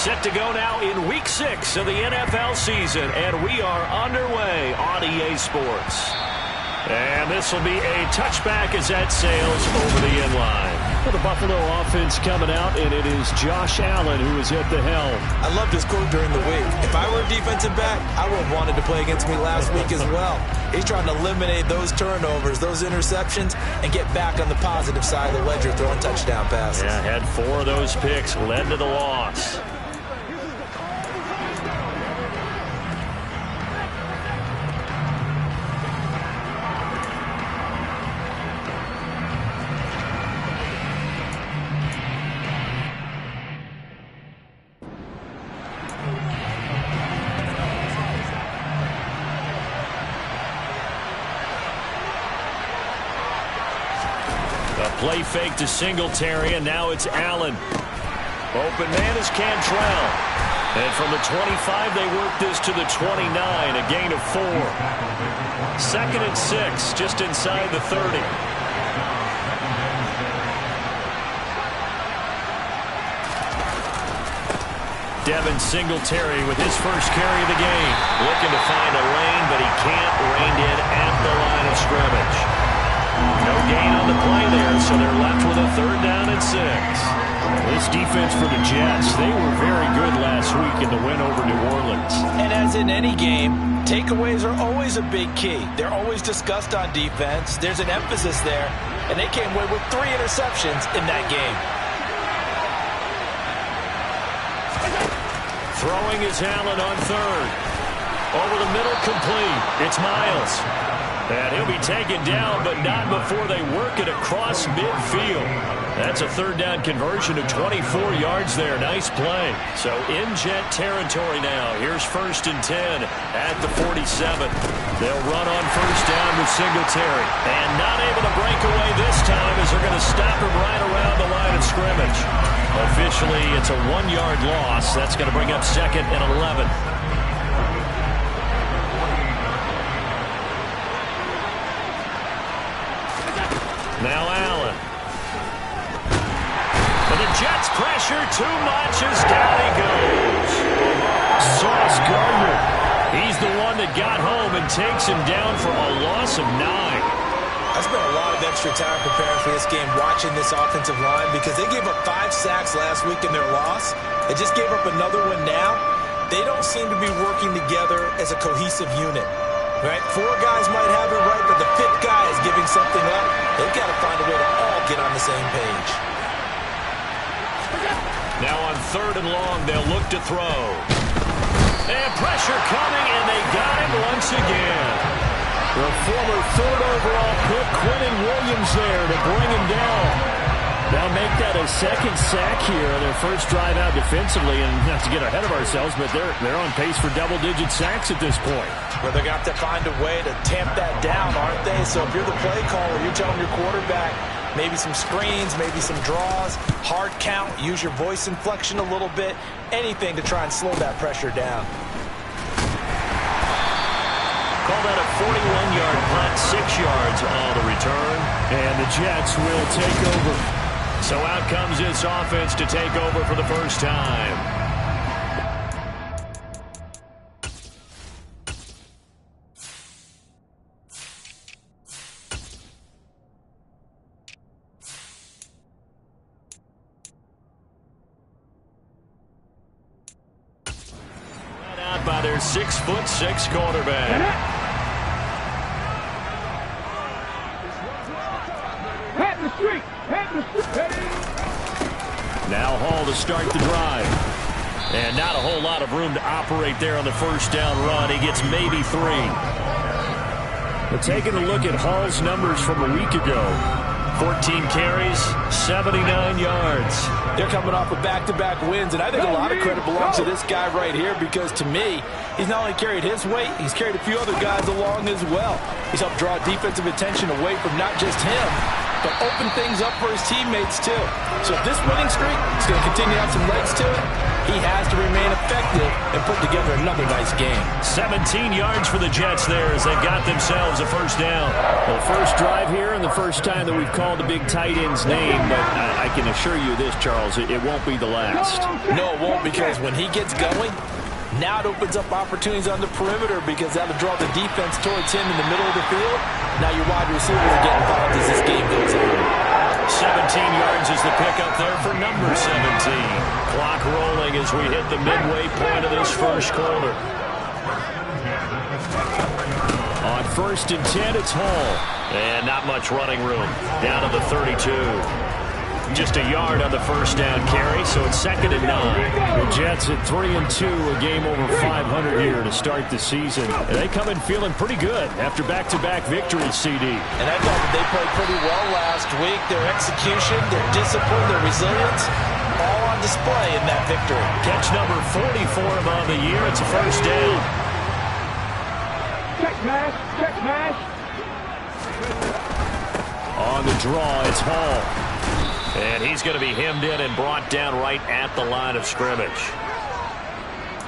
Set to go now in Week 6 of the NFL season, and we are underway on EA Sports. And this will be a touchback as that sails over the end line. Well, the Buffalo offense coming out, and it is Josh Allen who is at the helm. I loved his quote during the week. If I were a defensive back, I would have wanted to play against me last week as well. He's trying to eliminate those turnovers, those interceptions, and get back on the positive side of the ledger throwing touchdown passes. Yeah, had 4 of those picks, led to the loss. Play fake to Singletary, and now it's Allen. Open man is Cantrell. And from the 25, they work this to the 29, a gain of 4. 2nd and 6, just inside the 30. Devin Singletary with his first carry of the game. Looking to find a lane, but he can't. Reined in at the line of scrimmage. No gain on the play there, so they're left with a 3rd down and 6. This defense for the Jets, they were very good last week in the win over New Orleans. And as in any game, takeaways are always a big key. They're always discussed on defense. There's an emphasis there, and they came away with 3 interceptions in that game. Throwing is Allen on 3rd. Over the middle, complete. It's Miles. And he'll be taken down, but not before they work it across midfield. That's a 3rd down conversion of 24 yards there. Nice play. So in Jet territory now. Here's 1st and 10 at the 47. They'll run on 1st down with Singletary. And not able to break away this time as they're going to stop him right around the line of scrimmage. Officially, it's a 1-yard loss. That's going to bring up 2nd and 11. Now Allen. But the Jets pressure too much as down he goes. Sauce Gardner. He's the one that got home and takes him down for a loss of 9. I spent a lot of extra time preparing for this game watching this offensive line because they gave up 5 sacks last week in their loss. They just gave up another one now. They don't seem to be working together as a cohesive unit. Right? 4 guys might have it right, but the 5th guy is giving something up. They've got to find a way to all get on the same page. Now on 3rd and long, they'll look to throw. And pressure coming, and they got him once again. The former 3rd overall pick, Quentin Williams there to bring him down. They'll make that a 2nd sack here on their first drive out defensively, and not to get ahead of ourselves, but they're on pace for double-digit sacks at this point. Well, they're going to have to find a way to tamp that down, aren't they? So if you're the play caller, you're telling your quarterback maybe some screens, maybe some draws, hard count, use your voice inflection a little bit, anything to try and slow that pressure down. Call that a 41-yard punt, 6 yards on the return, and the Jets will take over. So out comes this offense to take over for the first time. Out by their 6'6" quarterback. Now Hall to start the drive. And not a whole lot of room to operate there on the first down run. He gets maybe 3. But taking a look at Hall's numbers from a week ago. 14 carries, 79 yards. They're coming off of back-to-back wins, and I think a lot of credit belongs to this guy right here because, to me, he's not only carried his weight, he's carried a few other guys along as well. He's helped draw defensive attention away from not just him, but open things up for his teammates, too. So if this winning streak is going to continue to have some legs to it, He has to remain effective and put together another nice game. 17 yards for the Jets there as they've got themselves a first down. Well, first drive here and the first time that we've called the big tight end's name, but I can assure you this, Charles, it won't be the last. No, it won't, because when he gets going, now it opens up opportunities on the perimeter because that'll draw the defense towards him in the middle of the field. Now your wide receivers are getting involved as this game goes on. 17 yards is the pickup there for number 17. Clock rolling as we hit the midway point of this first quarter. On 1st and 10, it's Hall. And not much running room. Down to the 32. Just a yard on the first down carry, so it's 2nd and 9. The Jets at 3-2, a game over 500 here to start the season. And they come in feeling pretty good after back-to-back victories, CD. And I thought that they played pretty well last week. Their execution, their discipline, their resilience, all on display in that victory. Catch number 44 on the year. It's a first down. Check smash, check smash. On the draw, it's Hall. And he's going to be hemmed in and brought down right at the line of scrimmage.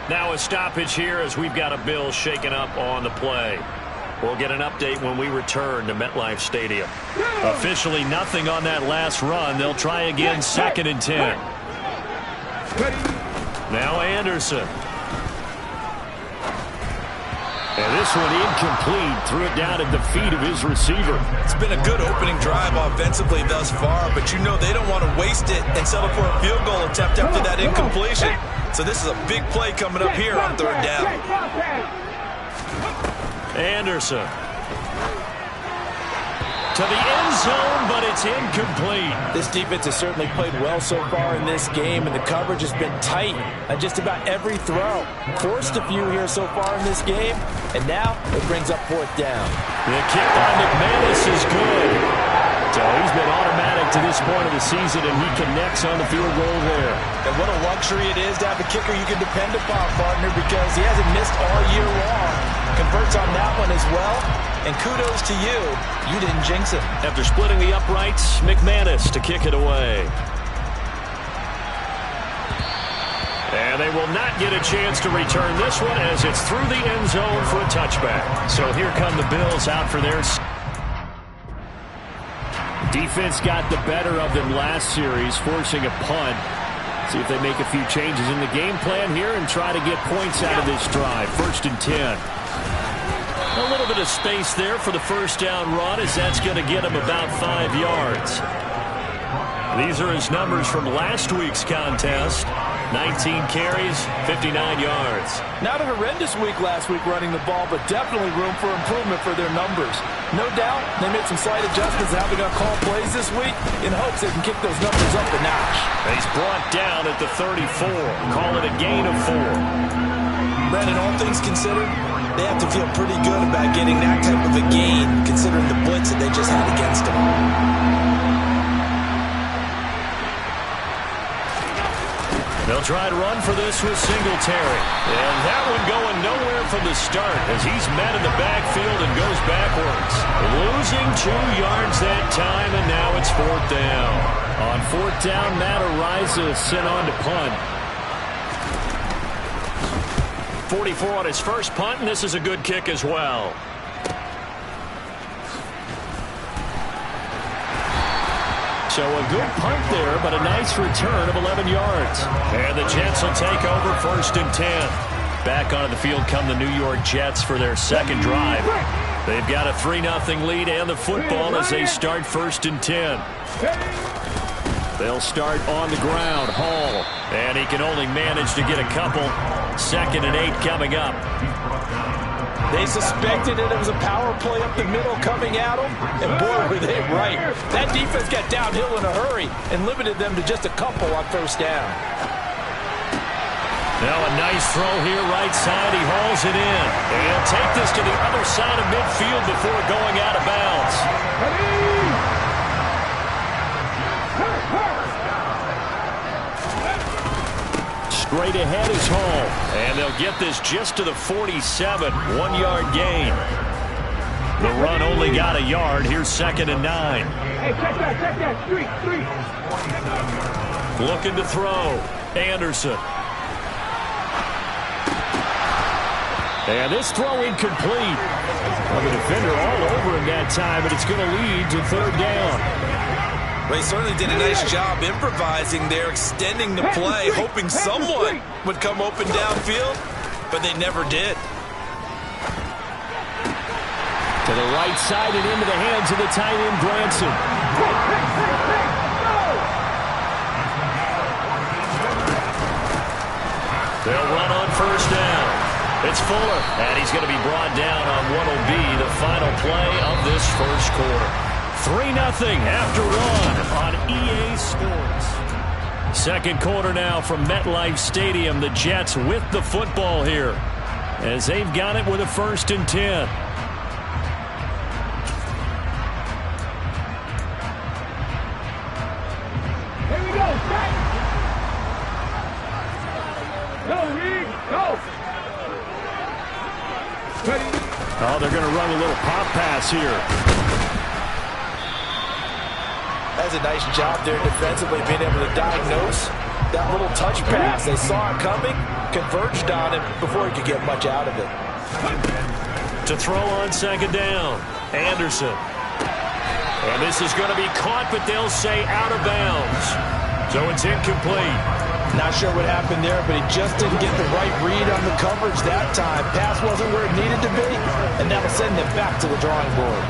Now a stoppage here as we've got a Bill shaken up on the play. We'll get an update when we return to MetLife Stadium. Officially nothing on that last run. They'll try again, 2nd and 10. Now Anderson. And this one incomplete. Threw it down at the feet of his receiver. It's been a good opening drive offensively thus far, but you know they don't want to waste it and settle for a field goal attempt after that incompletion. So this is a big play coming up here on 3rd down. Anderson. To the end zone, but it's incomplete. This defense has certainly played well so far in this game, and the coverage has been tight on just about every throw. Forced a few here so far in this game, and now it brings up 4th down. The kick by McManus is good. So he's been automatic to this point of the season, and he connects on the field goal there. And what a luxury it is to have a kicker you can depend upon, partner, because he hasn't missed all year long. Converts on that one as well. And kudos to you. You didn't jinx it. After splitting the uprights, McManus to kick it away. And they will not get a chance to return this one as it's through the end zone for a touchback. So here come the Bills out for their... Defense got the better of them last series, forcing a punt. See if they make a few changes in the game plan here and try to get points out of this drive. 1st and 10. A little bit of space there for the first down run as that's going to get him about 5 yards. These are his numbers from last week's contest. 19 carries, 59 yards. Not a horrendous week last week running the ball, but definitely room for improvement for their numbers. No doubt they made some slight adjustments to how they're going to call plays this week in hopes they can kick those numbers up a notch. He's brought down at the 34. Call it a gain of 4. Brandon, all things considered, they have to feel pretty good about getting that type of a gain considering the blitz that they just had against them. They'll try to run for this with Singletary. And that one going nowhere from the start as he's met in the backfield and goes backwards. Losing 2 yards that time, and now it's 4th down. On 4th down, Matt Ariza sent on to punt. 44 on his first punt, and this is a good kick as well. So a good punt there, but a nice return of 11 yards. And the Jets will take over 1st and 10. Back onto the field come the New York Jets for their second drive. They've got a 3-0 lead and the football as they start 1st and 10. They'll start on the ground. Hall. And he can only manage to get a couple. 2nd and 8 coming up. They suspected it was a power play up the middle coming at them, and boy, were they right. That defense got downhill in a hurry and limited them to just a couple on 1st down. Now a nice throw here right side. He hauls it in. And he'll take this to the other side of midfield before going out of bounds. Straight ahead is Hall. And they'll get this just to the 47. 1-yard gain. The run only got a yard. Here's 2nd and 9. Hey, check that. Street. Looking to throw. Anderson. And this throw incomplete. Well, the defender all over him that time, but it's going to lead to third down. Well, he certainly did a nice job improvising there, extending the play, hoping someone would come open downfield, but they never did. To the right side and into the hands of the tight end, Branson. They'll run on first down. It's Fuller, and he's going to be brought down on what will be the final play of this first quarter. 3-0 after one on EA Sports. Second quarter now from MetLife Stadium. The Jets with the football here as they've got it with a 1st and 10. Here we go, Jack. Go, Reed, go. Oh, they're going to run a little pop pass here. That's a nice job there defensively, being able to diagnose that little touch pass. They saw it coming, converged on it before he could get much out of it. To throw on second down, Anderson. And this is going to be caught, but they'll say out of bounds. So it's incomplete. Not sure what happened there, but he just didn't get the right read on the coverage that time. Pass wasn't where it needed to be, and that'll send them back to the drawing board.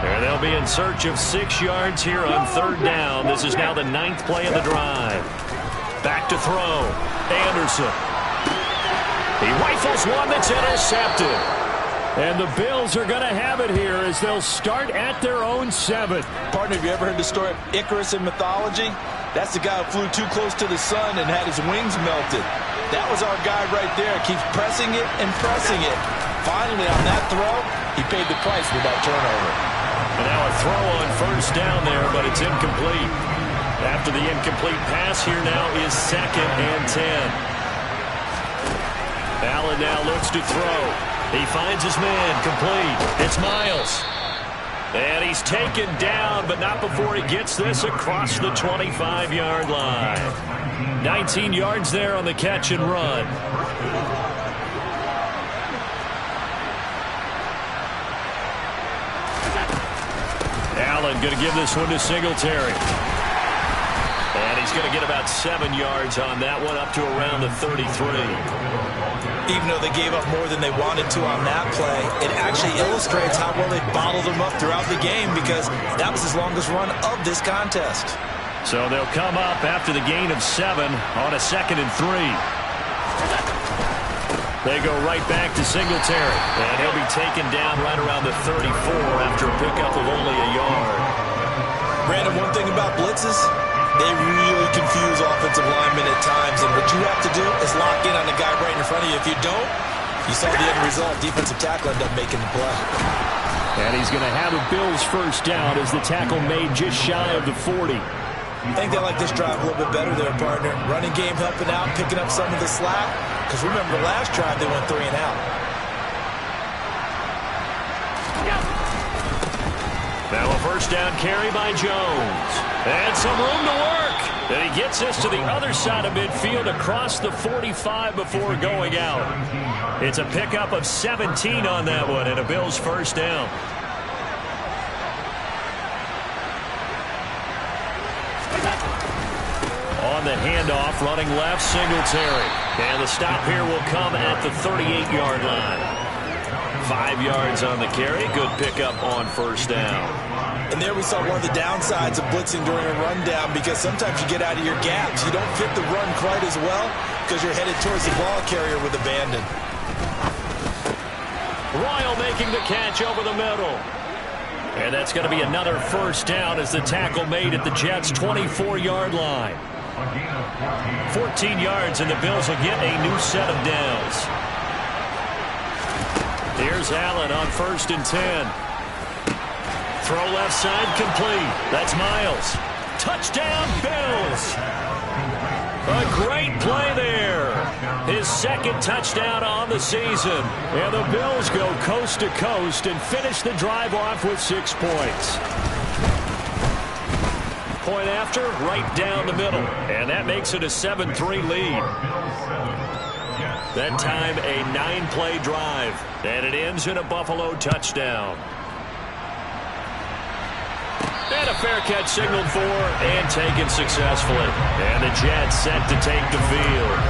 And they'll be in search of 6 yards here on third down. This is now the 9th play of the drive. Back to throw. Anderson. He rifles one that's intercepted. And the Bills are going to have it here as they'll start at their own 7. Partner, have you ever heard the story of Icarus in mythology? That's the guy who flew too close to the sun and had his wings melted. That was our guy right there. Keeps pressing it and pressing it. Finally, on that throw, he paid the price with that turnover. And now a throw on first down there, but it's incomplete. After the incomplete pass, here now is 2nd and 10. Allen now looks to throw. He finds his man, complete. It's Miles. And he's taken down, but not before he gets this across the 25-yard line. 19 yards there on the catch and run. Allen going to give this one to Singletary. And he's going to get about 7 yards on that one, up to around the 33. Even though they gave up more than they wanted to on that play, it actually illustrates how well they bottled them up throughout the game, because that was his longest run of this contest. So they'll come up after the gain of 7 on a 2nd and 3. They go right back to Singletary. And he'll be taken down right around the 34 after a pickup of only a yard. Brandon, one thing about blitzes, they really confuse offensive linemen at times, and what you have to do is lock in on the guy right in front of you. If you don't, you saw the end result. Defensive tackle ended up making the play. And he's going to have a Bills first down as the tackle made just shy of the 40. I think they like this drive a little bit better there, partner. Running game helping out, picking up some of the slack. Because remember, the last drive they went 3 and out. Now a first down carry by Jones. And some room to work. And he gets this to the other side of midfield across the 45 before going out. It's a pickup of 17 on that one and a Bills first down. On the handoff, running left, Singletary. And the stop here will come at the 38-yard line. 5 yards on the carry. Good pickup on first down. And there we saw one of the downsides of blitzing during a rundown, because sometimes you get out of your gaps. You don't fit the run quite as well because you're headed towards the ball carrier with abandon. Royal making the catch over the middle. And that's going to be another first down as the tackle made at the Jets' 24-yard line. 14 yards, and the Bills will get a new set of downs. Here's Allen on 1st and 10. Throw left side complete. That's Miles. Touchdown, Bills. A great play there. His 2nd touchdown on the season. And the Bills go coast to coast and finish the drive off with 6 points. point after, right down the middle. And that makes it a 7-3 lead. That time, a 9-play drive. And it ends in a Buffalo touchdown. And a fair catch signaled for and taken successfully. And the Jets set to take the field.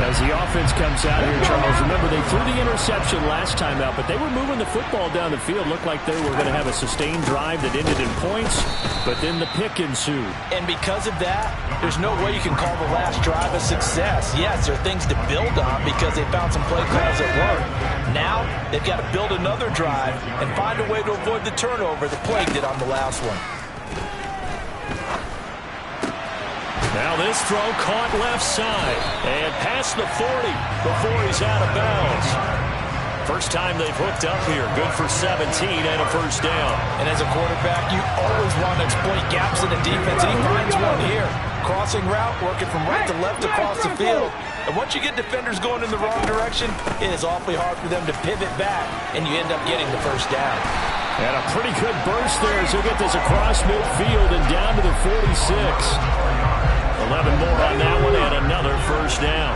As the offense comes out here, Charles, remember they threw the interception last time out, but they were moving the football down the field. Looked like they were going to have a sustained drive that ended in points, but then the pick ensued. And because of that, there's no way you can call the last drive a success. Yes, there are things to build on because they found some play calls that work. Now, they've got to build another drive and find a way to avoid the turnover that plagued it on the last one. Now this throw caught left side and past the 40 before he's out of bounds. First time they've hooked up here. Good for 17 and a first down. And as a quarterback, you always want to exploit gaps in the defense, and he finds one here. Crossing route, working from right to left across the field. And once you get defenders going in the wrong direction, it is awfully hard for them to pivot back, and you end up getting the first down. And a pretty good burst there as he'll get this across midfield and down to the 46. 11 more on that one and another first down.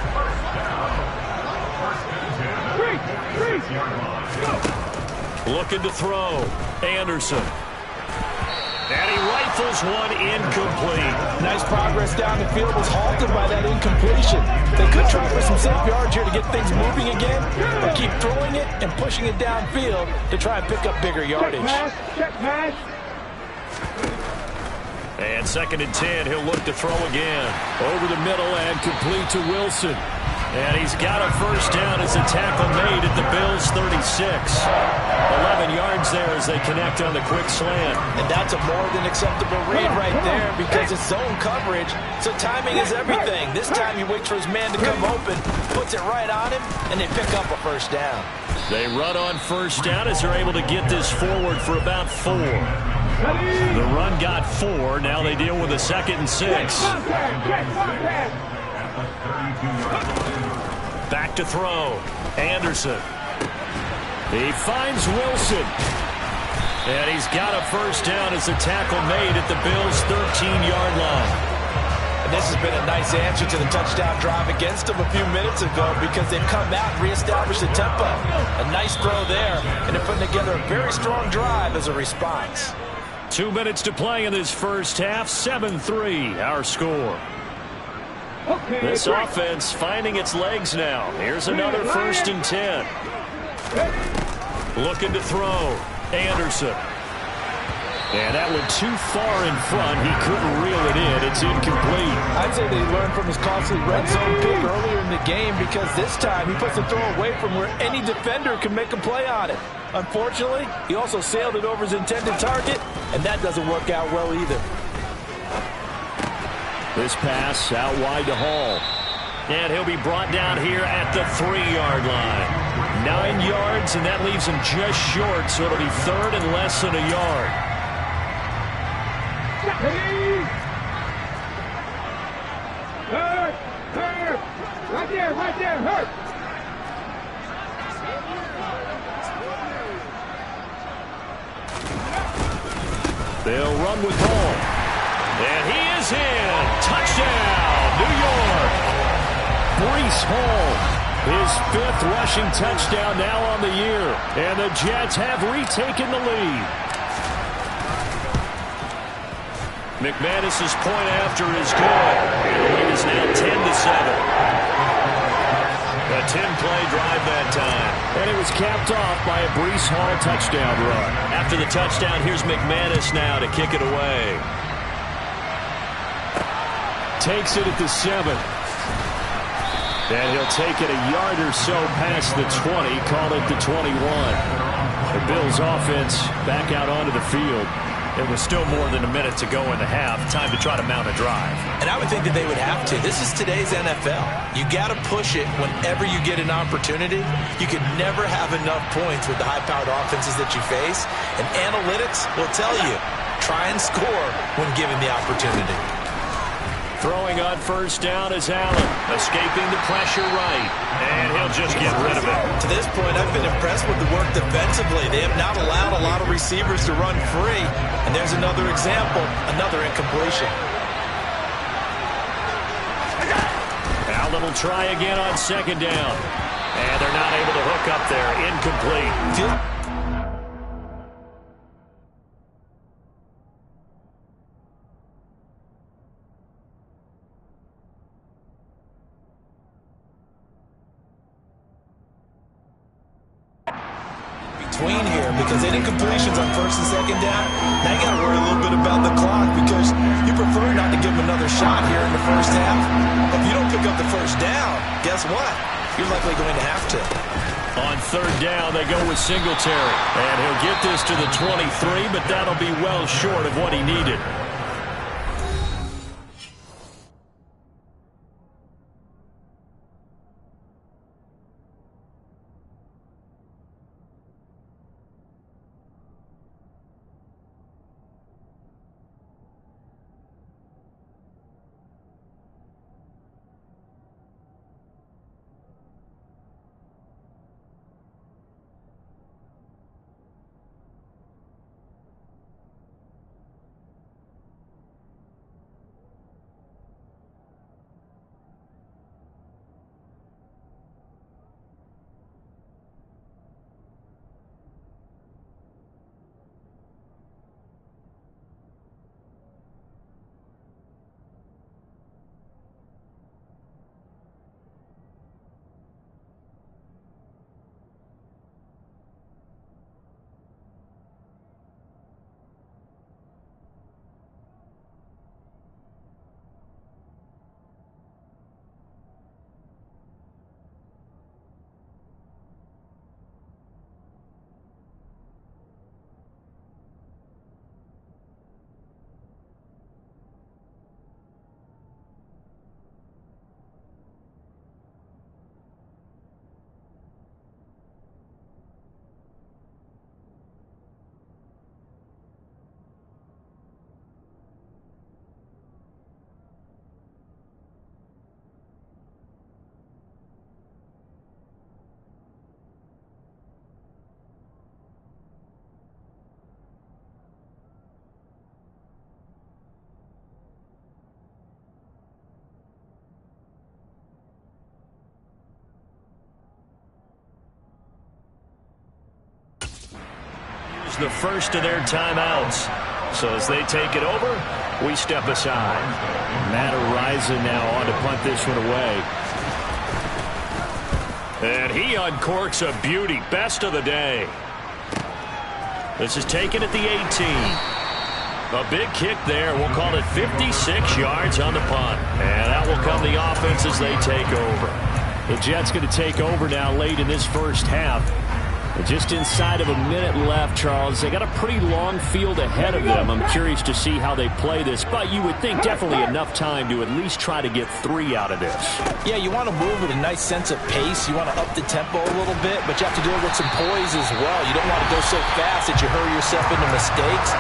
Looking to throw. Anderson. And he rifles one incomplete. Nice progress down the field was halted by that incompletion. They could try for some safe yards here to get things moving again, or keep throwing it and pushing it downfield to try and pick up bigger yardage. Check pass. And 2nd and 10, he'll look to throw again. Over the middle and complete to Wilson. And he's got a first down as a tackle made at the Bills' 36. 11 yards there as they connect on the quick slant. And that's a more than acceptable read right there because it's zone coverage, so timing is everything. This time he waits for his man to come open, puts it right on him, and they pick up a first down. They run on first down as they're able to get this forward for about 4. The run got 4. Now they deal with a 2nd and 6. Back to throw. Anderson. He finds Wilson. And he's got a first down as the tackle made at the Bills' 13-yard line. And this has been a nice answer to the touchdown drive against them a few minutes ago because they've come out and reestablished the tempo. A nice throw there, and they're putting together a very strong drive as a response. 2 minutes to play in this first half. 7-3, our score. This offense finding its legs now. Here's another 1st and 10. Looking to throw. Anderson. And that one too far in front. He couldn't reel it in. It's incomplete. I'd say they learned from his costly red zone pick earlier in the game because this time he puts the throw away from where any defender can make a play on it. Unfortunately, he also sailed it over his intended target, and that doesn't work out well either. This pass out wide to Hall. And he'll be brought down here at the 3-yard line. 9 yards, and that leaves him just short, so it'll be 3rd and less than a yard. Hurt. Right there, hurt. They'll run with Hall. And he is in. Touchdown, New York. Breece Hall, his 5th rushing touchdown now on the year. And the Jets have retaken the lead. McManus's point after is good. The lead is now 10-7. A 10-play drive that time. And it was capped off by a Breece Hall touchdown run. After the touchdown, here's McManus now to kick it away. Takes it at the 7. And he'll take it a yard or so past the 20, call it the 21. The Bills offense back out onto the field. It was still more than a minute to go in the half. Time to try to mount a drive. And I would think that they would have to. This is today's NFL. You got to push it whenever you get an opportunity. You can never have enough points with the high-powered offenses that you face. And analytics will tell you, try and score when given the opportunity. Throwing on first down is Allen. Escaping the pressure right. And he'll just get rid of it. To this point, I've been impressed with the work defensively. They have not allowed a lot of receivers to run free. And there's another example, another incompletion. Allen will try again on second down. And they're not able to hook up there. Incomplete. Between here, because they did completions on first and second down. Now you got to worry a little bit about the clock, because you prefer not to give them another shot here in the first half. If you don't pick up the first down, guess what? You're likely going to have to. On third down, they go with Singletary. And he'll get this to the 23, but that'll be well short of what he needed. The first of their timeouts. So as they take it over, we step aside. Matt Araiza now on to punt this one away. And he uncorks a beauty. Best of the day. This is taken at the 18. A big kick there. We'll call it 56 yards on the punt. And that will come the offense as they take over. The Jets going to take over now late in this first half. Just inside of a minute left, Charles. They got a pretty long field ahead of them. I'm curious to see how they play this, but you would think definitely enough time to at least try to get 3 out of this. Yeah, you want to move with a nice sense of pace. You want to up the tempo a little bit, but you have to do it with some poise as well. You don't want to go so fast that you hurry yourself into mistakes.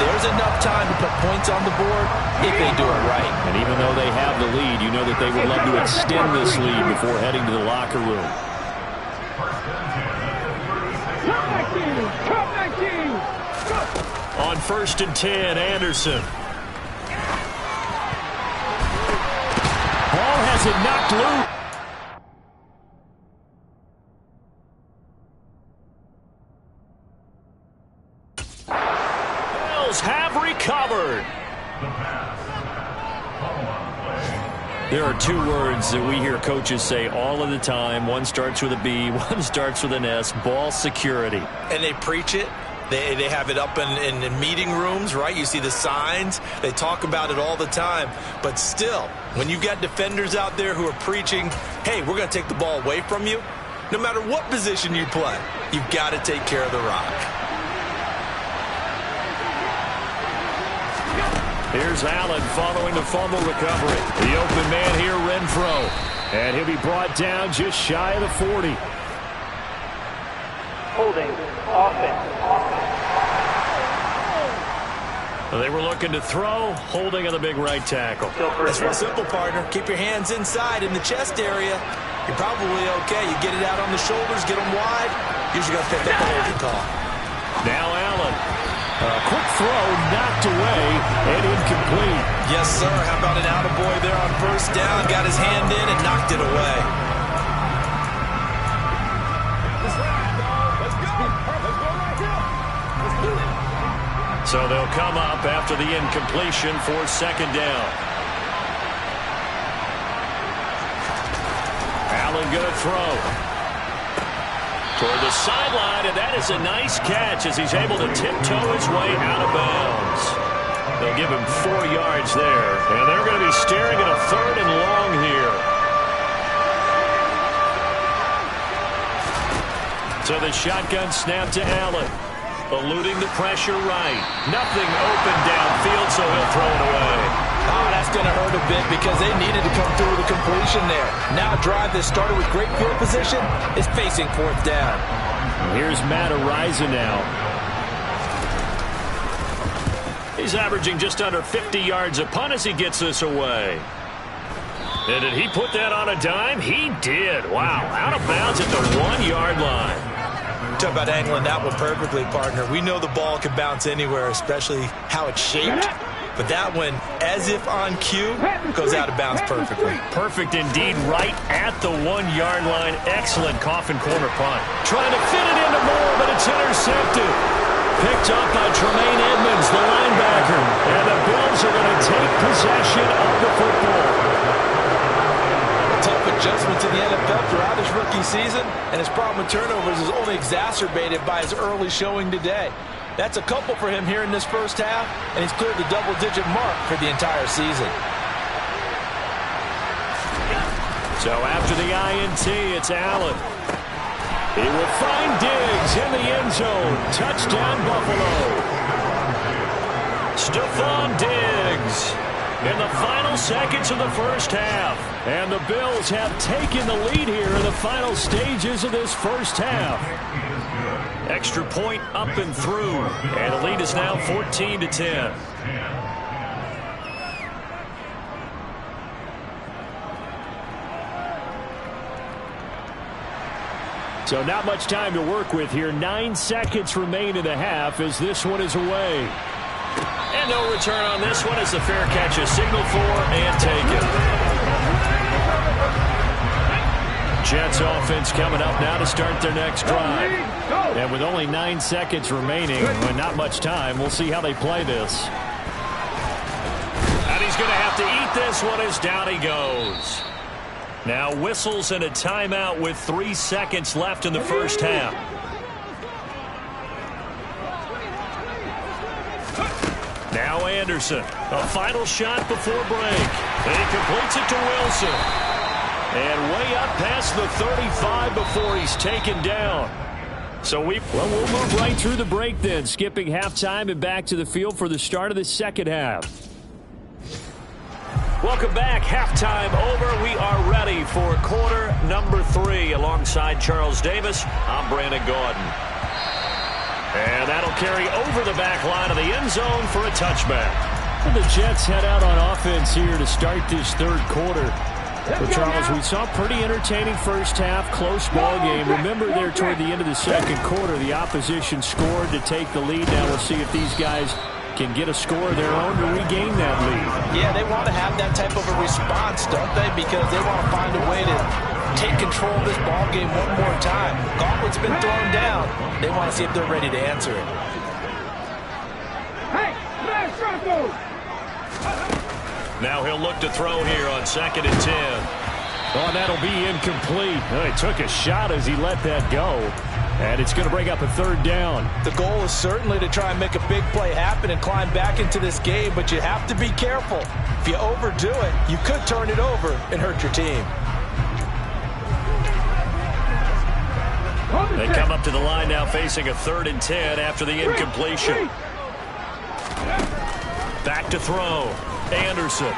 There's enough time to put points on the board if they do it right. And even though they have the lead, you know that they would love to extend this lead before heading to the locker room. On first and 10, Anderson. Ball has it knocked loose. Bills have recovered. There are 2 words that we hear coaches say all of the time. One starts with a B, one starts with an S. Ball security. And they preach it. They have it up in meeting rooms, right? You see the signs. They talk about it all the time. But still, when you've got defenders out there who are preaching, hey, we're going to take the ball away from you, no matter what position you play, you've got to take care of the rock. Here's Allen following the fumble recovery. The open man here, Renfro. And he'll be brought down just shy of the 40. Holding offense. They were looking to throw, holding on the big right tackle. It's real simple, partner. Keep your hands inside in the chest area. You're probably okay. You get it out on the shoulders, get them wide. Usually got to pick up the holding call. Now Allen. A quick throw, knocked away, and incomplete. Yes, sir. How about an attaboy there on first down? Got his hand in and knocked it away. So they'll come up after the incompletion for second down. Allen going to throw. Toward the sideline, and that is a nice catch as he's able to tiptoe his way out of bounds. They'll give him 4 yards there, and they're going to be staring at a 3rd and long here. So the shotgun snap to Allen. Eluding the pressure right. Nothing open downfield, so he'll throw it away. Oh, that's going to hurt a bit because they needed to come through with a completion there. Now a drive that started with great field position is facing 4th down. Here's Matt Ariza now. He's averaging just under 50 yards a punt as he gets this away. And did he put that on a dime? He did. Wow, out of bounds at the 1-yard line. Talk about angling that one perfectly, partner. We know the ball can bounce anywhere, especially how it's shaped. But that one, as if on cue, goes out of bounds perfectly. Perfect indeed, right at the 1-yard line. Excellent coffin corner punt. Trying to fit it into Moore, but it's intercepted. Picked up by Tremaine Edmonds, the linebacker. And the Bills are going to take possession of the football. Tough adjustment to the NFL throughout his rookie season, and his problem with turnovers is only exacerbated by his early showing today. That's a couple for him here in this first half, and he's cleared the double-digit mark for the entire season. So after the INT, it's Allen. He will find Diggs in the end zone. Touchdown, Buffalo. Stephon Diggs in the final seconds of the first half. And the Bills have taken the lead here in the final stages of this first half. Extra point up and through. And the lead is now 14-10. So not much time to work with here. 9 seconds remain in the half as this one is away. And no return on this one as the fair catch is signaled for and taken. Jets offense coming up now to start their next drive. And with only 9 seconds remaining and not much time, we'll see how they play this. And he's going to have to eat this one as down he goes. Now whistles and a timeout with 3 seconds left in the first half. Now Anderson, a final shot before break. And he completes it to Wilson. And way up past the 35 before he's taken down. So we'll move right through the break then, skipping halftime and back to the field for the start of the second half. Welcome back. Halftime over. We are ready for quarter number 3 alongside Charles Davis. I'm Brandon Gordon. And that'll carry over the back line of the end zone for a touchback. And the Jets head out on offense here to start this third quarter. Well, Charles, we saw a pretty entertaining first half, close ball game. Remember there toward the end of the second quarter, the opposition scored to take the lead. Now we'll see if these guys can get a score of their own to regain that lead. Yeah, they want to have that type of a response, don't they? Because they want to find a way to take control of this ball game one more time. Gauntlet's been thrown down. They want to see if they're ready to answer it. Hey, let's go! Now he'll look to throw here on 2nd and 10. Oh, and that'll be incomplete. Oh, he took a shot as he let that go. And it's going to bring up a 3rd down. The goal is certainly to try and make a big play happen and climb back into this game, but you have to be careful. If you overdo it, you could turn it over and hurt your team. They come up to the line now facing a 3rd and 10 after the incompletion. Back to throw. Anderson.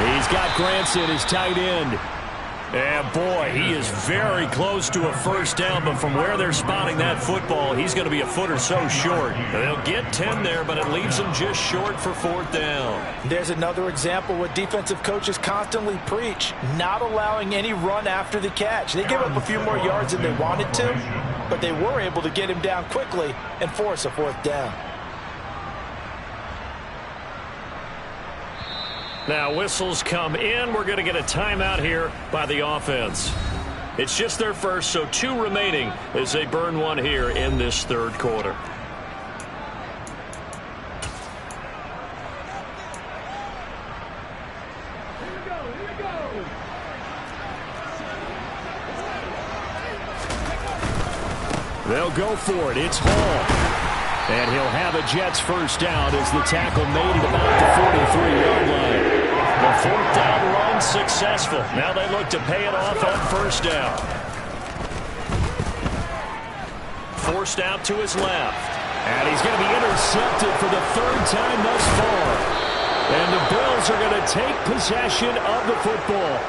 He's got Granson, his tight end. And boy, he is very close to a first down, but from where they're spotting that football, he's going to be a foot or so short. They'll get 10 there, but it leaves them just short for fourth down. There's another example what defensive coaches constantly preach, not allowing any run after the catch. They gave up a few more yards than they wanted to, but they were able to get him down quickly and force a fourth down. Now whistles come in. We're going to get a timeout here by the offense. It's just their first, so 2 remaining as they burn one here in this third quarter. They'll go for it. It's Hall. And he'll have a Jets first down as the tackle made at about the 43-yard line. The fourth down run successful. Now they look to pay it off on first down. Forced out to his left. And he's going to be intercepted for the third time thus far. And the Bills are going to take possession of the football.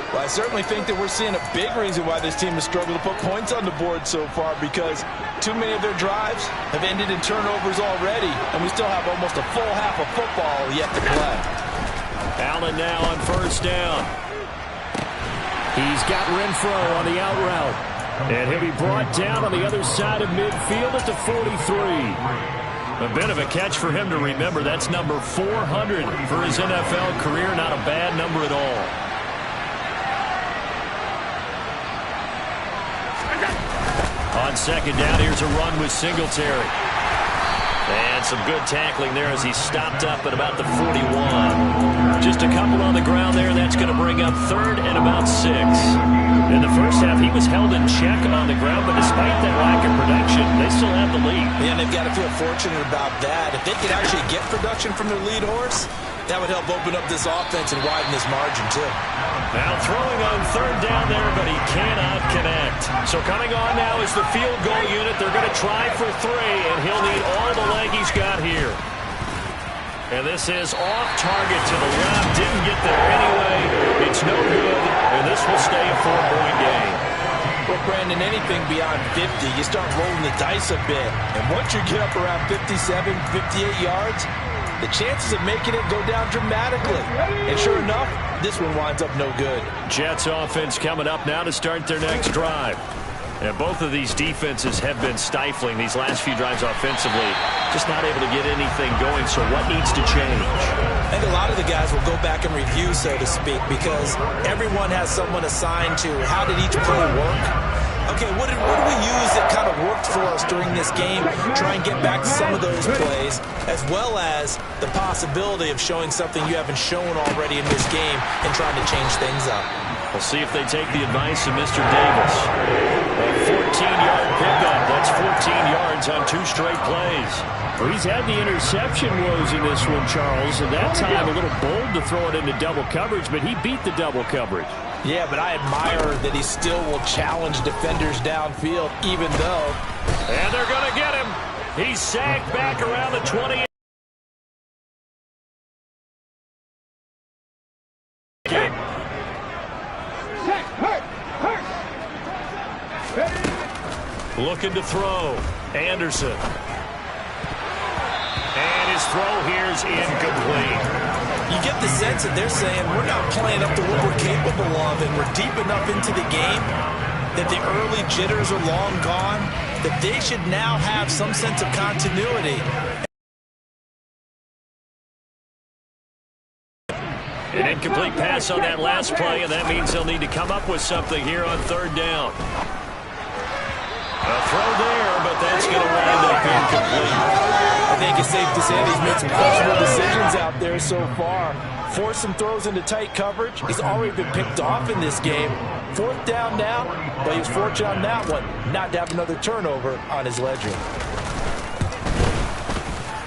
Well, I certainly think that we're seeing a big reason why this team has struggled to put points on the board so far, because too many of their drives have ended in turnovers already, and we still have almost a full half of football yet to play. Allen now on first down. He's got Renfro on the out route. And he'll be brought down on the other side of midfield at the 43. A bit of a catch for him to remember. That's number 400 for his NFL career. Not a bad number at all. On second down, here's a run with Singletary. And some good tackling there as he stopped up at about the 41. Just a couple on the ground there. That's going to bring up third and about 6. In the first half, he was held in check on the ground, but despite that lack of production, they still have the lead. Yeah, and they've got to feel fortunate about that. If they could actually get production from their lead horse, that would help open up this offense and widen this margin, too. Now throwing on third down there, but he cannot connect. So coming on now is the field goal unit. They're going to try for 3, and he'll need all the leg he's got here. And this is off target to the left. Didn't get there anyway. It's no good, and this will stay a 4-point game. Well, Brandon, anything beyond 50, you start rolling the dice a bit. And once you get up around 57, 58 yards, the chances of making it go down dramatically. And sure enough, this one winds up no good. Jets offense coming up now to start their next drive. And both of these defenses have been stifling these last few drives offensively. Just not able to get anything going, so what needs to change? I think a lot of the guys will go back and review, so to speak, because everyone has someone assigned to how did each play work. Okay, what did we use that kind of worked for us during this game? Try and get back to some of those plays, as well as the possibility of showing something you haven't shown already in this game and trying to change things up. We'll see if they take the advice of Mr. Davis. A 14-yard pickup. That's 14 yards on 2 straight plays. Well, he's had the interception woes in this one, Charles, and that time a little bold to throw it into double coverage, but he beat the double coverage. Yeah, but I admire that he still will challenge defenders downfield, even though. And they're going to get him. He's sagged back around the 20. Looking to throw. Anderson. And his throw here's incomplete. You get the sense that they're saying we're not playing up to what we're capable of, and we're deep enough into the game that the early jitters are long gone, that they should now have some sense of continuity. An incomplete pass on that last play, and that means they'll need to come up with something here on third down. A throw there, but that's going to wind up incomplete. I think it's safe to say he's made some questionable decisions out there so far. Forced some throws into tight coverage. He's already been picked off in this game. Fourth down now, but he was fortunate on that one not to have another turnover on his ledger.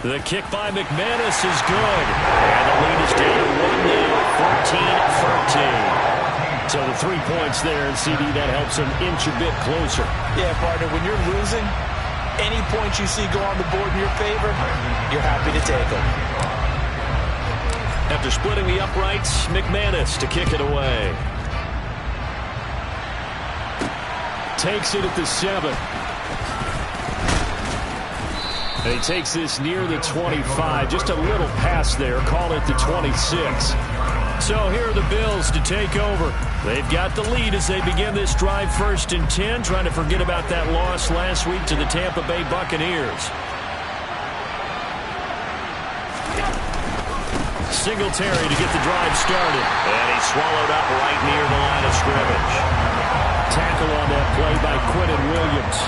The kick by McManus is good. And the lead is down to 1 now, 14-13. So the 3 points there, and CD, that helps him inch a bit closer. Yeah, partner, when you're losing, any points you see go on the board in your favor, you're happy to take them. After splitting the uprights, McManus to kick it away. takes it at the 7. And he takes this near the 25. Just a little pass there. Call it the 26. So here are the Bills to take over. They've got the lead as they begin this drive 1st and 10, trying to forget about that loss last week to the Tampa Bay Buccaneers. Singletary to get the drive started. And he's swallowed up right near the line of scrimmage. Tackle on that play by Quinton Williams.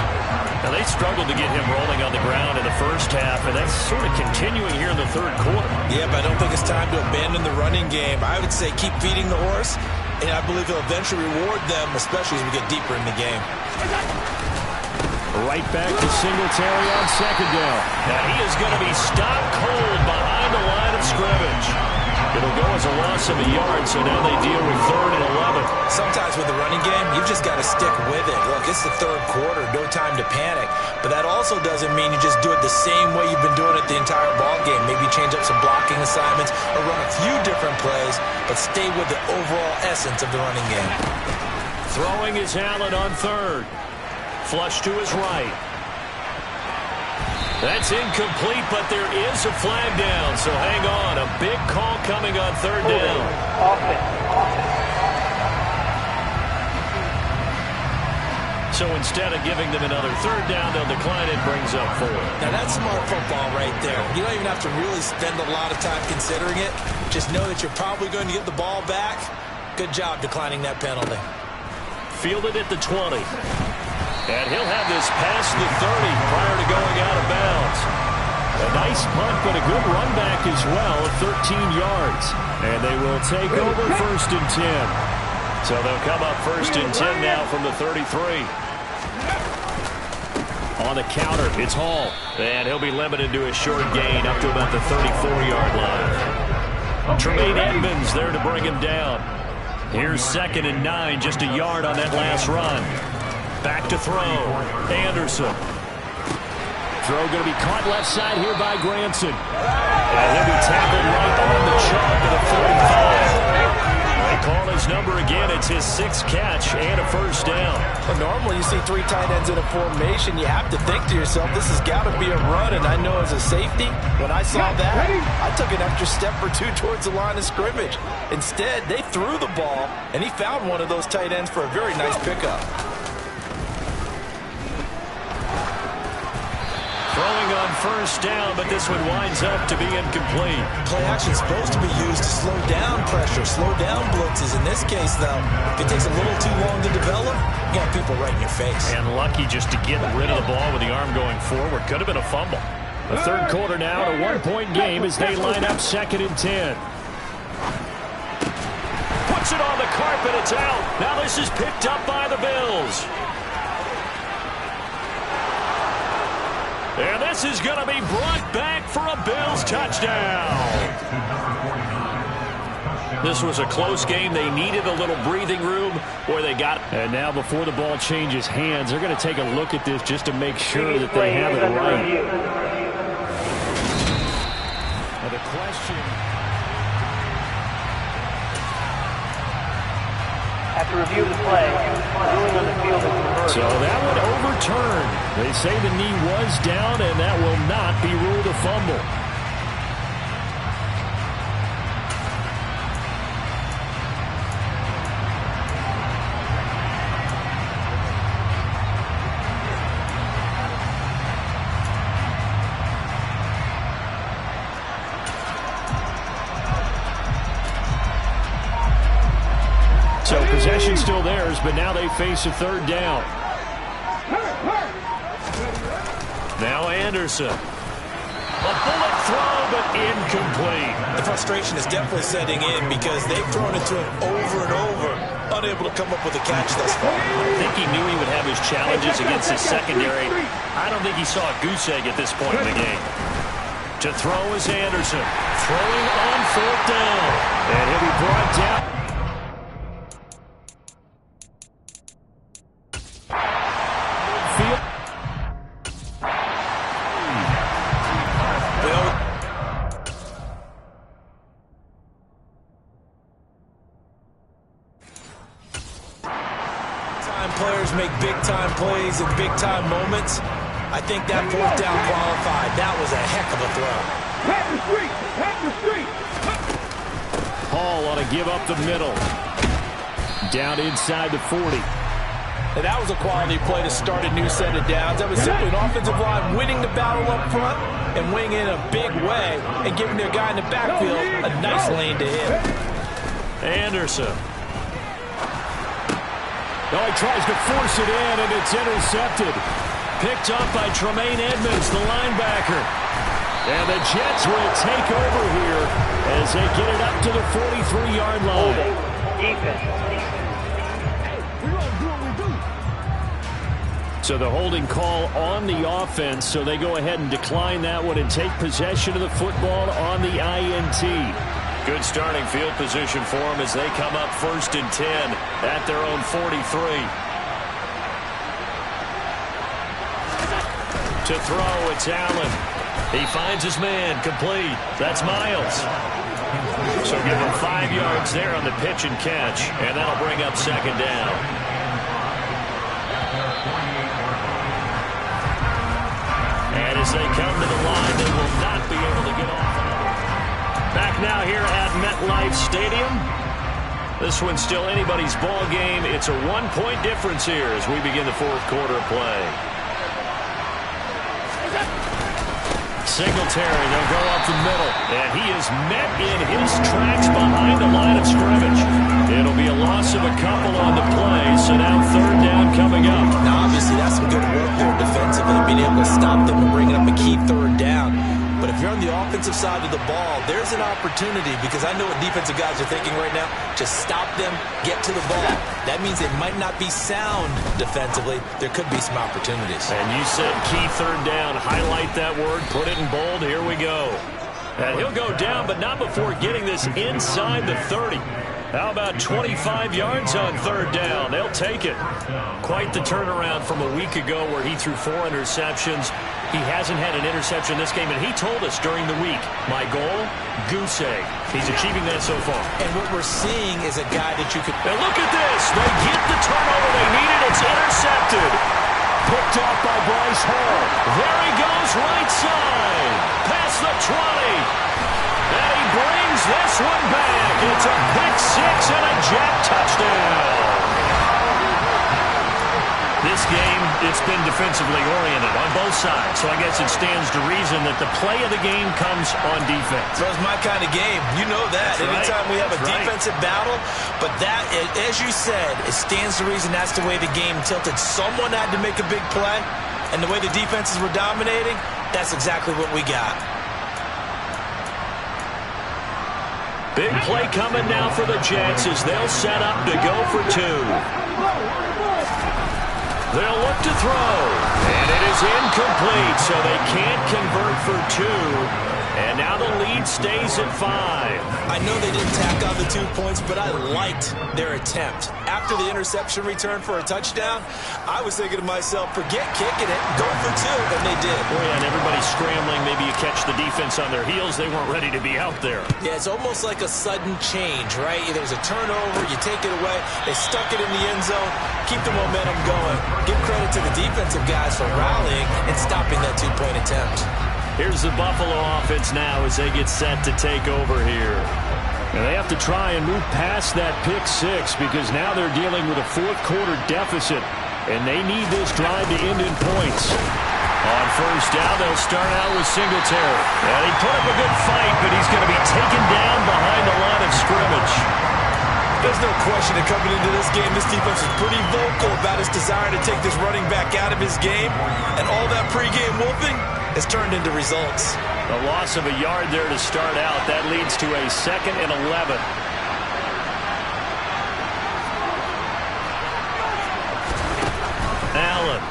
Now, they struggled to get him rolling on the ground in the first half, and that's sort of continuing here in the third quarter. Yeah, but I don't think it's time to abandon the running game. I would say keep feeding the horse, and I believe he'll eventually reward them, especially as we get deeper in the game. Right back to Singletary on 2nd down. Now, he is going to be stopped cold behind the line of scrimmage. It'll go as a loss of a yard, so now they deal with 3rd and 11. Sometimes with the running game, you've just got to stick with it. Look, it's the third quarter, no time to panic. But that also doesn't mean you just do it the same way you've been doing it the entire ball game. Maybe change up some blocking assignments or run a few different plays, but stay with the overall essence of the running game. Throwing is Allen on 3rd. Flush to his right. That's incomplete, but there is a flag down, so hang on. A big call coming on 3rd down. So instead of giving them another 3rd down, they'll decline it, brings up 4. Now that's smart football right there. You don't even have to really spend a lot of time considering it. Just know that you're probably going to get the ball back. Good job declining that penalty. Fielded at the 20. And he'll have this past the 30 prior to going out of bounds. A nice punt, but a good run back as well of 13 yards. And they will take over 1st and 10. So they'll come up 1st and 10 now from the 33. On the counter, it's Hall. And he'll be limited to a short gain up to about the 34-yard line. Tremaine Edmonds there to bring him down. Here's 2nd and 9, just a yard on that last run. Back to throw. Anderson. Throw going to be caught left side here by Granson. And he'll be tackled right on the chalk of the 45. They call his number again. It's his 6th catch and a 1st down. Well, normally you see 3 tight ends in a formation. You have to think to yourself, this has got to be a run. And I know as a safety, when I saw that, I took an extra step or 2 towards the line of scrimmage. Instead, they threw the ball, and he found one of those tight ends for a very nice pickup. Throwing on 1st down, but this one winds up to be incomplete. Play action is supposed to be used to slow down pressure, slow down blitzes. In this case, though, if it takes a little too long to develop, you got people right in your face. And lucky just to get rid of the ball with the arm going forward. Could have been a fumble. The 3rd quarter now, a 1-point game as they line up 2nd and 10. Puts it on the carpet, it's out. Now this is picked up by the Bills. And this is going to be brought back for a Bills touchdown. This was a close game. They needed a little breathing room where they got it. And now before the ball changes hands, they're going to take a look at this just to make sure that they have it right. Now the question. After review of the play, ruling on the field is reversed. So that one overturned. They say the knee was down, and that will not be ruled a fumble. So possession still theirs, but now they face a 3rd down. Now Anderson. A bullet throw, but incomplete. The frustration is definitely setting in because they've thrown it to him over and over, unable to come up with a catch thus far. I think he knew he would have his challenges against his secondary. I don't think he saw a goose egg at this point in the game. To throw is Anderson. Throwing on 4th down. And he'll be brought down. Players make big-time plays and big-time moments, I think that fourth down qualified. That was a heck of a throw. Pack the street! Pack the street! Hall ought to give up the middle. Down inside the 40. And that was a quality play to start a new set of downs. That was simply an offensive line winning the battle up front and winning in a big way and giving their guy in the backfield a nice lane to hit. Anderson. Oh, he tries to force it in, and it's intercepted. Picked up by Tremaine Edmonds, the linebacker. And the Jets will take over here as they get it up to the 43-yard line. Defense. So the holding call on the offense, so they go ahead and decline that one and take possession of the football on the INT. Good starting field position for them as they come up 1st and 10 at their own 43. To throw, it's Allen. He finds his man, complete. That's Miles. So give him 5 yards there on the pitch and catch, and that'll bring up 2nd down. And as they come to the line, they will not be able to get off. Back now here at MetLife Stadium. This one's still anybody's ball game. It's a 1-point difference here as we begin the 4th quarter of play. Singletary, they'll go up the middle. And he is met in his tracks behind the line of scrimmage. It'll be a loss of a couple on the play, so now 3rd down coming up. Now, obviously, that's some good work there defensively, being able to stop them and bring up a key 3rd down. But if you're on the offensive side of the ball, there's an opportunity, because I know what defensive guys are thinking right now. Just stop them, get to the ball. That means they might not be sound defensively. There could be some opportunities. And you said key 3rd down. Highlight that word. Put it in bold. Here we go. And he'll go down, but not before getting this inside the 30. How about 25 yards on 3rd down? They'll take it. Quite the turnaround from a week ago where he threw 4 interceptions. He hasn't had an interception this game, and he told us during the week, my goal, goose egg. He's achieving that so far. And what we're seeing is a guy that you could... And look at this. They get the turnover they needed. It's intercepted. Picked off by Bryce Hall. There he goes, right side. Past the 20. And he brings this one back. It's a pick 6 and a Jet touchdown. This game, it's been defensively oriented on both sides, so I guess it stands to reason that the play of the game comes on defense. So it's my kind of game. You know that. That's Anytime right. we have a defensive battle, but that, as you said, it stands to reason that's the way the game tilted. Someone had to make a big play, and the way the defenses were dominating, that's exactly what we got. Big play coming now for the Jets as they'll set up to go for 2. They'll look to throw, and it is incomplete, so they can't convert for 2. And now the lead stays at 5. I know they didn't tack on the 2 points, but I liked their attempt. After the interception return for a touchdown, I was thinking to myself, forget kicking it, go for 2, and they did. Oh, yeah, and everybody's scrambling. Maybe you catch the defense on their heels. They weren't ready to be out there. Yeah, it's almost like a sudden change, right? There's a turnover, you take it away, they stuck it in the end zone, keep the momentum going. Give credit to the defensive guys for rallying and stopping that 2-point attempt. Here's the Buffalo offense now as they get set to take over here. And they have to try and move past that pick 6 because now they're dealing with a 4th quarter deficit, and they need this drive to end in points. On 1st down, they'll start out with Singletary. And he put up a good fight, but he's going to be taken down behind the line of scrimmage. There's no question that coming into this game, this defense was pretty vocal about its desire to take this running back out of his game, and all that pregame whooping has turned into results. A loss of a yard there to start out. That leads to a 2nd and 11. Allen.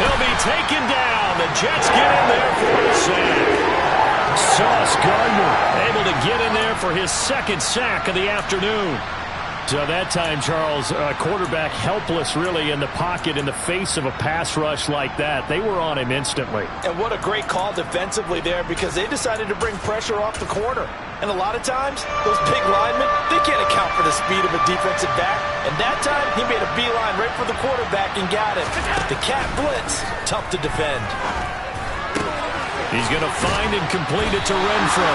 He'll be taken down. The Jets get in there for a sack. Sauce Gardner able to get in there for his 2nd sack of the afternoon. So that time, Charles, quarterback helpless really in the pocket in the face of a pass rush like that. They were on him instantly. And what a great call defensively there, because they decided to bring pressure off the corner. And a lot of times, those big linemen, they can't account for the speed of a defensive back. And that time, he made a beeline right for the quarterback and got him. The cat blitz, tough to defend. He's going to find and complete it to Renfro.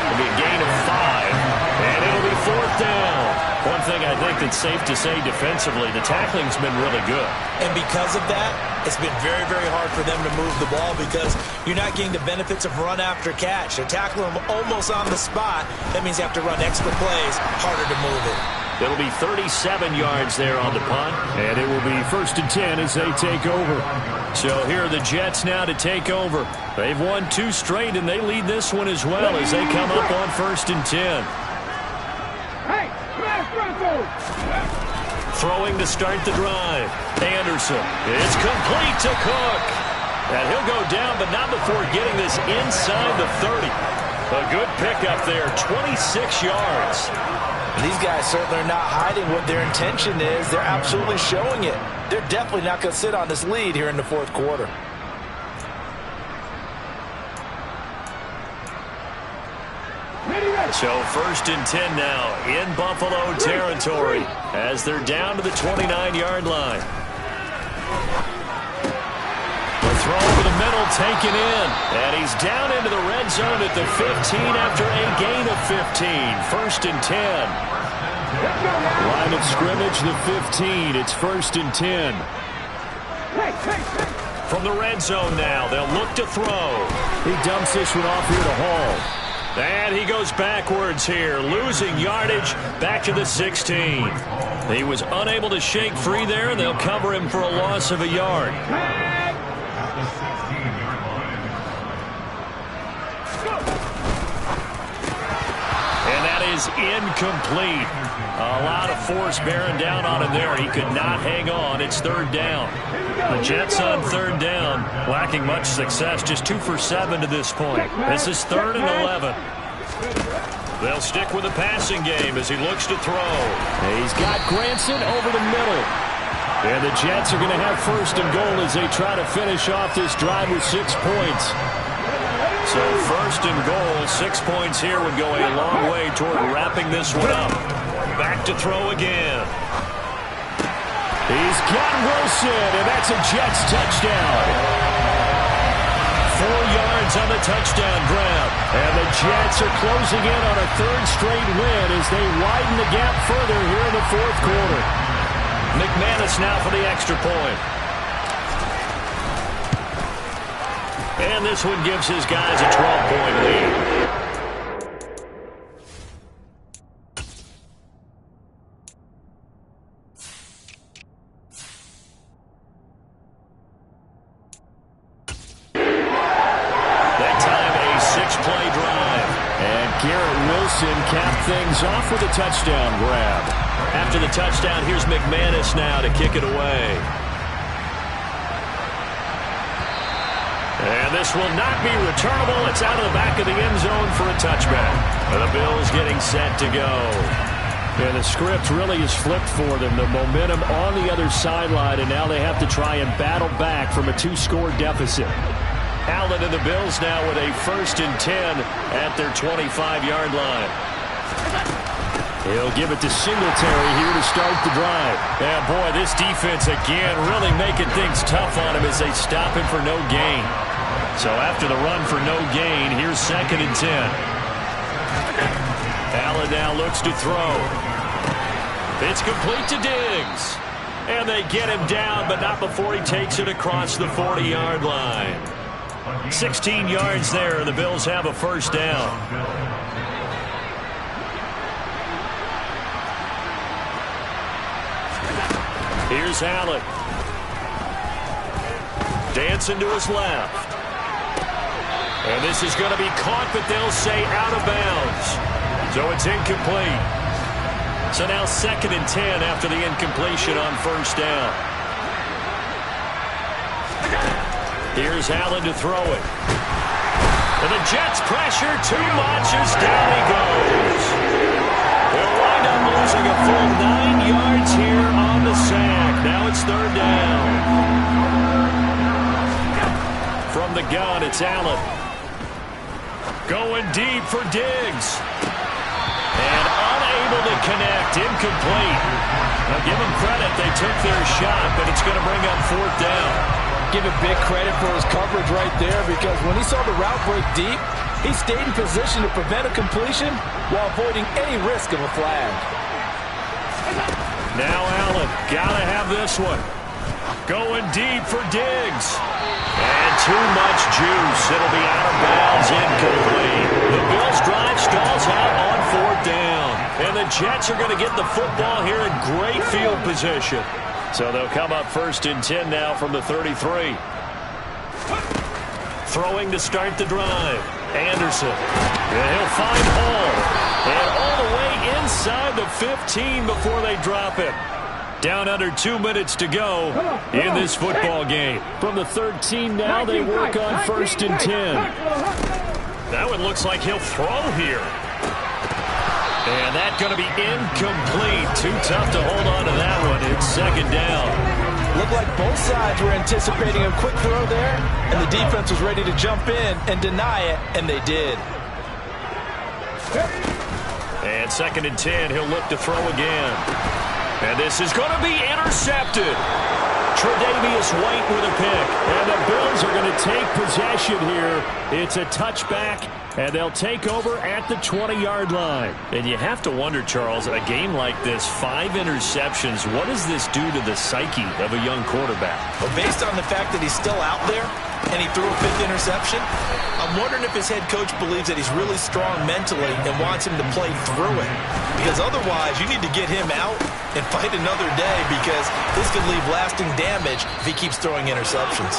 It'll be a gain of 5, and it'll be 4th down. One thing I think that's safe to say defensively, the tackling's been really good. And because of that, it's been very, very hard for them to move the ball because you're not getting the benefits of run after catch. They're tackling them almost on the spot. That means you have to run extra plays, harder to move it. It'll be 37 yards there on the punt. And it will be 1st and 10 as they take over. So here are the Jets now to take over. They've won 2 straight, and they lead this one as well as they come up on 1st and 10. Hey, smash Bronco! Throwing to start the drive. Anderson. It's complete to Cook. And he'll go down, but not before getting this inside the 30. A good pickup there, 26 yards. These guys certainly are not hiding what their intention is. They're absolutely showing it. They're definitely not going to sit on this lead here in the 4th quarter. So 1st and 10 now in Buffalo territory as they're down to the 29-yard line. The throw over the middle taken in, and he's down into the red zone at the 15 after a gain of 15. 1st and 10. Line of scrimmage, the 15. It's 1st and 10. From the red zone now, they'll look to throw. He dumps this one off here to Hall. And he goes backwards here, losing yardage back to the 16. He was unable to shake free there, and they'll cover him for a loss of a yard. And that is incomplete. A lot of force bearing down on him there. He could not hang on. It's 3rd down. The Jets on 3rd down, lacking much success, just 2 for 7 to this point. This is 3rd and 11. They'll stick with the passing game as he looks to throw. He's got Granson over the middle. And the Jets are going to have 1st and goal as they try to finish off this drive with 6 points. So 1st and goal, 6 points here would go a long way toward wrapping this one up. Back to throw again. He's got Wilson, and that's a Jets touchdown. 4 yards on the touchdown grab. And the Jets are closing in on a 3rd straight win as they widen the gap further here in the 4th quarter. McManus now for the extra point. And this one gives his guys a 12-point lead. Capped things off with a touchdown grab. After the touchdown, here's McManus now to kick it away. And this will not be returnable. It's out of the back of the end zone for a touchback. The Bills getting set to go. And the script really is flipped for them. The momentum on the other sideline, and now they have to try and battle back from a 2-score deficit. Allen and the Bills now with a 1st and 10 at their 25-yard line. He'll give it to Singletary here to start the drive. Yeah, boy, this defense again really making things tough on him as they stop him for no gain. So after the run for no gain, here's 2nd and 10. Allen now looks to throw. It's complete to Diggs. And they get him down, but not before he takes it across the 40-yard line. 16 yards there, and the Bills have a 1st down. Here's Allen. Dancing to his left. And this is going to be caught, but they'll say out of bounds. So it's incomplete. So now 2nd and 10 after the incompletion on 1st down. Here's Allen to throw it. And the Jets pressure too much as down he goes. They'll wind up losing a full 9 yards here on the sack. Now it's 3rd down. From the gun, it's Allen. Going deep for Diggs. And unable unable to connect. Incomplete. Now give them credit. They took their shot, but it's going to bring up fourth down. Give him big credit for his coverage right there, because when he saw the route break deep, he stayed in position to prevent a completion while avoiding any risk of a flag. Now Allen, gotta have this one. Going deep for Diggs. And too much juice. It'll be out of bounds, incomplete. The Bills' drive stalls out on fourth down. And the Jets are going to get the football here in great field position. So they'll come up first and 10 now from the 33. Throwing to start the drive. Anderson. And he'll find Hall. And all the way inside the 15 before they drop it. Down under 2 minutes to go in this football game. From the 13 now, they work on first and 10. That one looks like he'll throw here. And that's going to be incomplete. Too tough to hold on to that one. It's second down. Looked like both sides were anticipating a quick throw there, and the defense was ready to jump in and deny it, and they did. And second and 10, he'll look to throw again. And this is going to be intercepted. Tre'Davious White with a pick. And the Bills are going to take possession here. It's a touchback, and they'll take over at the 20-yard line. And you have to wonder, Charles, a game like this, 5 interceptions, what does this do to the psyche of a young quarterback? Well, based on the fact that he's still out there and he threw a 5th interception, I'm wondering if his head coach believes that he's really strong mentally and wants him to play through it. Because otherwise, you need to get him out and fight another day, because this could leave lasting damage if he keeps throwing interceptions.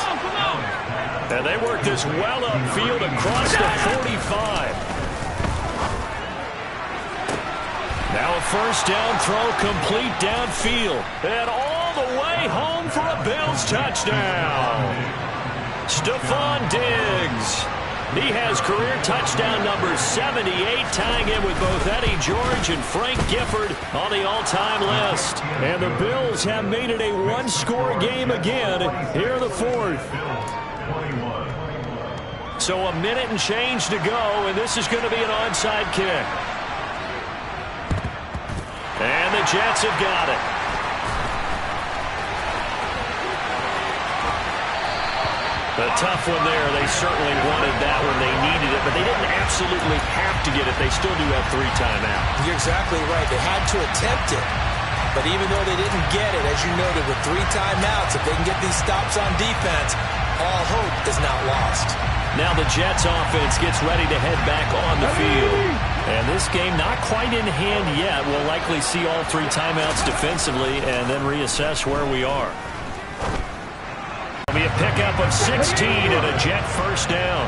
And they work this well upfield across the 45. Now a first down throw complete downfield. And all the way home for a Bills touchdown. Stephon Diggs. He has career touchdown number 78, tying him with both Eddie George and Frank Gifford on the all-time list. And the Bills have made it a one-score game again here in the fourth. So a minute and change to go, and this is going to be an onside kick. And the Jets have got it. A tough one there. They certainly wanted that one. They needed it, but they didn't absolutely have to get it. They still do have 3 timeouts. You're exactly right. They had to attempt it. But even though they didn't get it, as you noted, with 3 timeouts, if they can get these stops on defense, all hope is not lost. Now the Jets offense gets ready to head back on the field. And this game not quite in hand yet. We'll likely see all 3 timeouts defensively and then reassess where we are. It'll be a pickup of 16 and a Jet first down.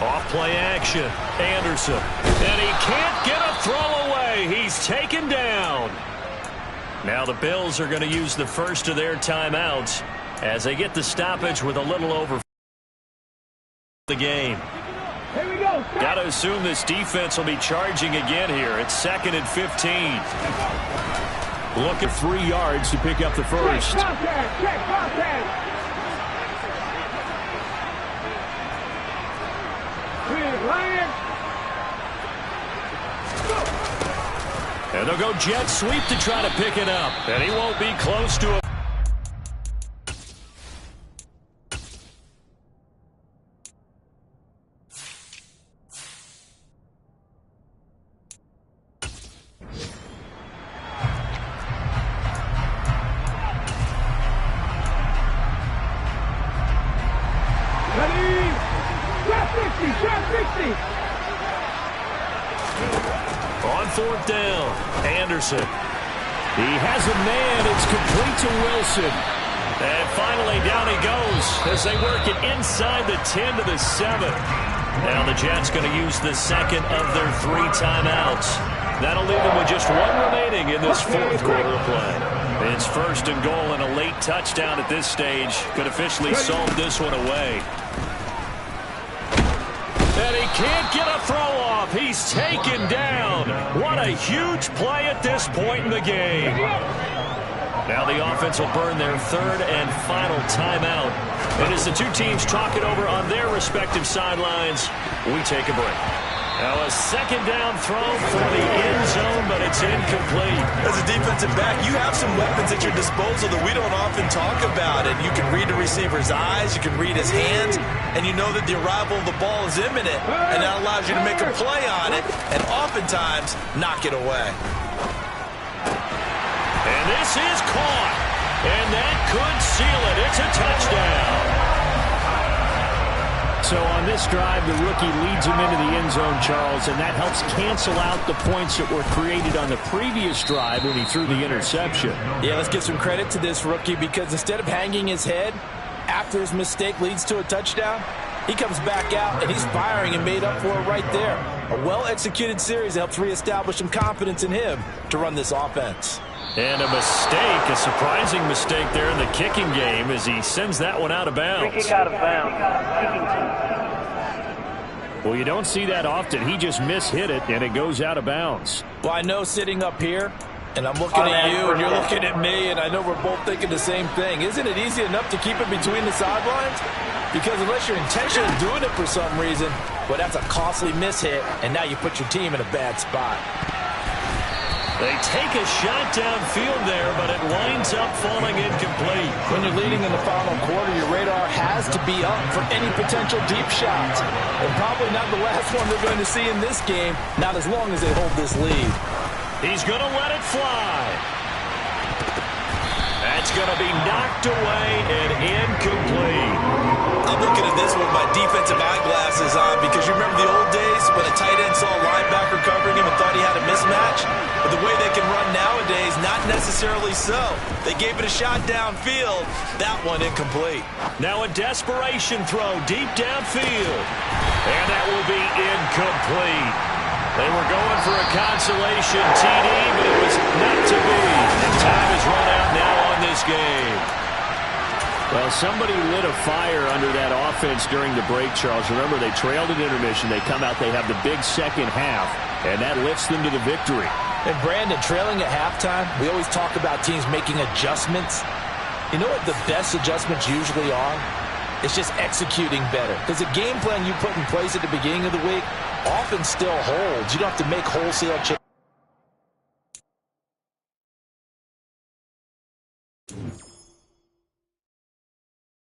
Off play action. Anderson. And he can't get a throw away. He's taken down. Now the Bills are going to use the first of their timeouts as they get the stoppage with a little over the game. Here we go. Got to assume this defense will be charging again here. It's second and 15. Look at 3 yards to pick up the first. Check contact. Check contact. Clear line. And they'll go jet sweep to try to pick it up. And he won't be close to it. On fourth down, Anderson. He has a man. It's complete to Wilson. And finally, down he goes as they work it inside the 10 to the 7. Now the Jets going to use the second of their 3 timeouts. That'll leave them with just 1 remaining in this fourth quarter of play. It's first and goal, and a late touchdown at this stage could officially solve this one away. And he can't get a throw off. He's taken down. What a huge play at this point in the game. Now the offense will burn their 3rd and final timeout. And as the 2 teams talk it over on their respective sidelines, we take a break. Now a second down throw for the end zone, but it's incomplete. As a defensive back, you have some weapons at your disposal that we don't often talk about. And you can read the receiver's eyes, you can read his hands, and you know that the arrival of the ball is imminent. And that allows you to make a play on it and oftentimes knock it away. And this is caught. And that could seal it. It's a touchdown. So on this drive, the rookie leads him into the end zone, Charles, and that helps cancel out the points that were created on the previous drive when he threw the interception. Yeah, let's give some credit to this rookie because instead of hanging his head after his mistake leads to a touchdown, he comes back out and he's firing and made up for it right there. A well-executed series helps reestablish some confidence in him to run this offense. And a mistake, a surprising mistake there in the kicking game as he sends that one out of bounds. Free kick out of bounds. Well, you don't see that often. He just mishit it, and it goes out of bounds. Well, I know sitting up here, and I'm looking at you, and you're looking at me, and I know we're both thinking the same thing. Isn't it easy enough to keep it between the sidelines? Because unless you're intentionally doing it for some reason, well, that's a costly mishit, and now you put your team in a bad spot. They take a shot downfield there, but it winds up falling incomplete. When you're leading in the final quarter, your radar has to be up for any potential deep shots. And probably not the last one they're going to see in this game, not as long as they hold this lead. He's going to let it fly. That's going to be knocked away and incomplete. I'm looking at this with my defensive eyeglasses on because you remember the old days when a tight end saw a linebacker covering him and thought he had a mismatch? But the way they can run nowadays, not necessarily so. They gave it a shot downfield. That one incomplete. Now a desperation throw deep downfield. And that will be incomplete. They were going for a consolation TD, but it was not to be. And time is run out now on this game. Well, somebody lit a fire under that offense during the break, Charles. Remember, they trailed at intermission. They come out, they have the big second half, and that lifts them to the victory. And Brandon, trailing at halftime, we always talk about teams making adjustments. You know what the best adjustments usually are? It's just executing better. Because the game plan you put in place at the beginning of the week often still holds. You don't have to make wholesale changes.